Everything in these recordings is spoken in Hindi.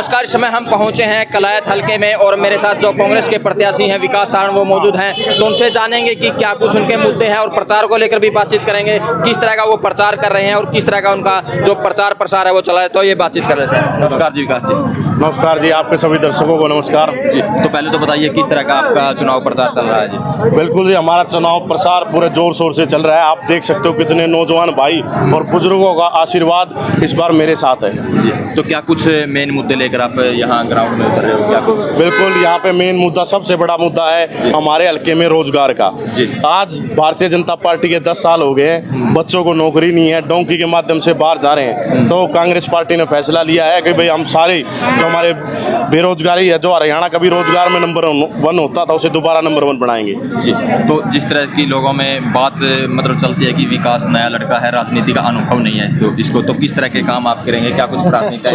नमस्कार। इस समय हम पहुंचे हैं कलायत हलके में और मेरे साथ जो कांग्रेस के प्रत्याशी हैं विकास सारण वो मौजूद हैं, तो उनसे जानेंगे कि क्या कुछ उनके मुद्दे हैं और प्रचार को लेकर भी बातचीत करेंगे, किस तरह का वो प्रचार कर रहे हैं और किस तरह का उनका जो प्रचार प्रसार है वो चला है। तो ये बातचीत कर लेते हैं। नमस्कार जी विकास जी। नमस्कार जी, आपके सभी दर्शकों को नमस्कार जी। तो पहले तो बताइए किस तरह का आपका चुनाव प्रचार चल रहा है जी। बिल्कुल जी, हमारा चुनाव प्रसार पूरे जोर शोर से चल रहा है। आप देख सकते हो कितने नौजवान भाई और बुजुर्गों का आशीर्वाद इस बार मेरे साथ है जी। तो क्या कुछ मेन मुद्दे लेकर आप यहाँ ग्राउंड में उतर रहे हो? क्या कुछ? बिल्कुल, यहाँ पे मेन मुद्दा, सबसे बड़ा मुद्दा है हमारे हल्के में रोजगार का। जी। आज भारतीय जनता पार्टी के 10 साल हो गए हैं, बच्चों को नौकरी नहीं है, डोंकी के माध्यम से बाहर जा रहे हैं। तो कांग्रेस पार्टी ने फैसला लिया है कि भाई हम सारे जो हमारे बेरोजगारी है, जो हरियाणा का भी रोजगार में नंबर 1 होता था, उसे दोबारा नंबर 1 बनाएंगे। जी। तो जिस तरह की लोगों में बात मतलब चलती है कि विकास नया लड़का है, राजनीति का अनुभव नहीं है इसको तो किस तरह के काम आप करेंगे? क्या कुछ प्राथमिकता?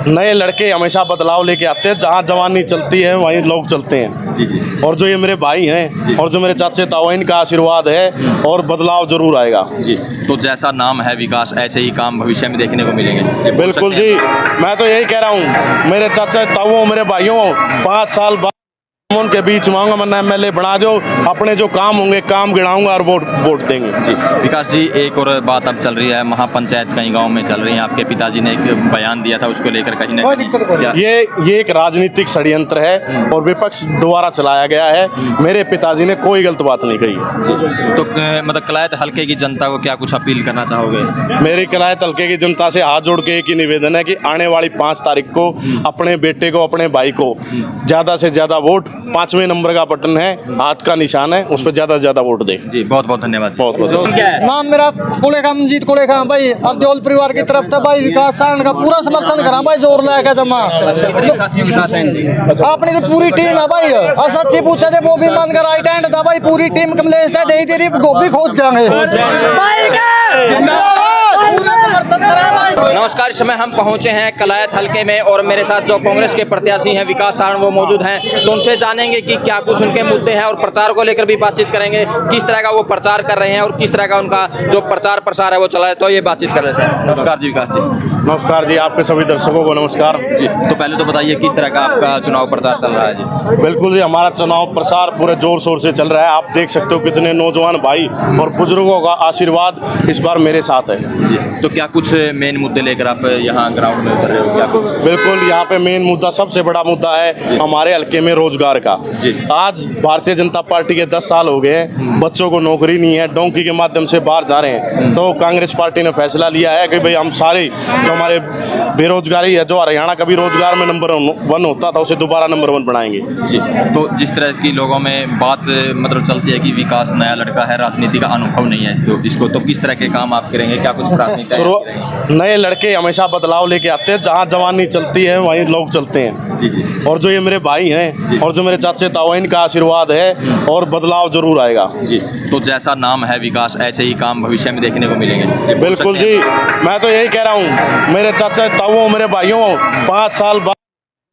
नए लड़के हमेशा बदलाव लेके आते हैं। जहाँ जवानी चलती है वहीं लोग चलते हैं। जी जी। और जो ये मेरे भाई हैं और जो मेरे चाचे ताऊ हैं, इनका आशीर्वाद है और बदलाव जरूर आएगा। जी। तो जैसा नाम है विकास, ऐसे ही काम भविष्य में देखने को मिलेंगे। बिल्कुल जी, मैं तो यही कह रहा हूँ, मेरे चाचा ताऊ, मेरे भाइयों, 5 साल बाद उनके बीच मांगा मैं एमएलए बना दो, अपने जो काम होंगे काम गिनाऊंगा और वोट देंगे। जी। विकास जी, एक और बात अब चल रही है, महापंचायत कई गांव में चल रही है। आपके पिताजी ने एक बयान दिया था, उसको लेकर कहीं ना कहीं ये एक राजनीतिक षड्यंत्र है और विपक्ष द्वारा चलाया गया है। मेरे पिताजी ने कोई गलत बात नहीं कही है। जी। तो मतलब कलायत हल्के की जनता को क्या कुछ अपील करना चाहोगे? मेरी कलायत हल्के की जनता से हाथ जोड़ के एक ही निवेदन है कि आने वाली 5 तारीख को अपने बेटे को, अपने भाई को ज्यादा से ज्यादा वोट, 5वें नंबर का बटन है, हाथ का निशान है, उस पर ज्यादा से ज्यादा वोट दे। जी, बहुत बहुत धन्यवाद। बहुत बहुत नाम मेरा कुलेखा मंजीत कुलेखा भाई, अर्देओल परिवार की तरफ से भाई विकास सारण का पूरा समर्थन करा भाई, जोर लगा जमा अपनी तो पूरी टीम है भाई। सच्ची पूछा थे वो भी मन कर राइट हैंड था भाई, पूरी टीम कमलेश था, दे तेरी गोभी खोद देंगे। नमस्कार। इस समय हम पहुंचे हैं कलायत हल्के में और मेरे साथ जो कांग्रेस के प्रत्याशी हैं विकास सारण वो मौजूद हैं, तो उनसे जानेंगे कि क्या कुछ उनके मुद्दे हैं और प्रचार को लेकर भी बातचीत करेंगे, किस तरह का वो प्रचार कर रहे हैं और किस तरह का उनका जो प्रचार प्रसार है वो चला है। तो ये बातचीत कर लेते हैं। नमस्कार जी विकास जी। नमस्कार जी, आपके सभी दर्शकों को नमस्कार जी। तो पहले तो बताइए किस तरह का आपका चुनाव प्रचार चल रहा है जी। बिल्कुल जी, हमारा चुनाव प्रसार पूरे जोर शोर से चल रहा है। आप देख सकते हो कितने नौजवान भाई और बुजुर्गों का आशीर्वाद इस बार मेरे साथ है जी। तो क्या कुछ मेन मुद्दे लेकर आप यहाँ ग्राउंड में उतर रहे हो? क्या कुछ? बिल्कुल, यहाँ पे मेन मुद्दा, सबसे बड़ा मुद्दा है हमारे हल्के में रोजगार का। जी। आज भारतीय जनता पार्टी के 10 साल हो गए हैं, बच्चों को नौकरी नहीं है, डोंकी के माध्यम से बाहर जा रहे हैं। तो कांग्रेस पार्टी ने फैसला लिया है कि भाई हम सारे जो हमारे बेरोजगारी है, जो हरियाणा का भी रोजगार में नंबर 1 होता था, उसे दोबारा नंबर 1 बनाएंगे। जी। तो जिस तरह की लोगों में बात मतलब चलती है कि विकास नया लड़का है, राजनीति का अनुभव नहीं है इसको तो किस तरह के काम आप करेंगे? क्या कुछ प्राथमिकता? नए लड़के हमेशा बदलाव लेके आते हैं। जहाँ जवानी चलती है वहीं लोग चलते हैं। जी जी। और जो ये मेरे भाई हैं और जो मेरे चाचे ताऊ हैं, इनका आशीर्वाद है और बदलाव जरूर आएगा। जी। तो जैसा नाम है विकास, ऐसे ही काम भविष्य में देखने को मिलेंगे। बिल्कुल जी, मैं तो यही कह रहा हूँ, मेरे चाचा ताऊ, मेरे भाइयों, 5 साल बाद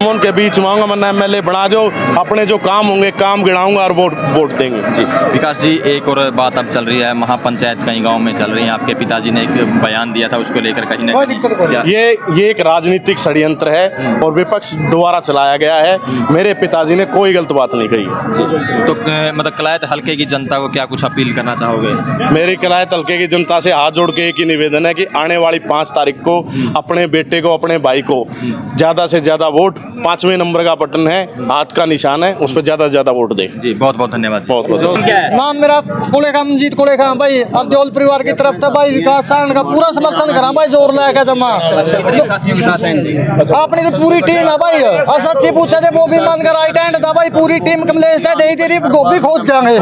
उनके बीच मांगा मैं एमएलए बना दो, अपने जो काम होंगे काम गिनाऊंगा और वोट देंगे। जी। विकास जी, एक और बात अब चल रही है, महापंचायत कई गांव में चल रही है। आपके पिताजी ने एक बयान दिया था, उसको लेकर कहीं ना कहीं ये एक राजनीतिक षड्यंत्र है और विपक्ष द्वारा चलाया गया है। मेरे पिताजी ने कोई गलत बात नहीं कही है। जी। तो मतलब कलायत हल्के की जनता को क्या कुछ अपील करना चाहोगे? मेरी कलायत हल्के की जनता से हाथ जोड़ के एक ही निवेदन है कि आने वाली 5 तारीख को अपने बेटे को, अपने भाई को ज्यादा से ज्यादा वोट, 5वें नंबर का बटन है, हाथ का निशान है, उस पर ज्यादा से ज्यादा वोट दे। जी, बहुत बहुत धन्यवाद। बहुत बहुत नाम मेरा कुलेखा मंजीत कुलेखा भाई, अर्देओल परिवार की तरफ से भाई विकास सारण का पूरा समर्थन करा भाई, जोर लगा जमा अपनी तो पूरी टीम है भाई। सच्ची पूछा थे वो भी मन कर राइट हैंड था भाई, पूरी टीम कमलेश था, दे तेरी गोभी खोद देंगे।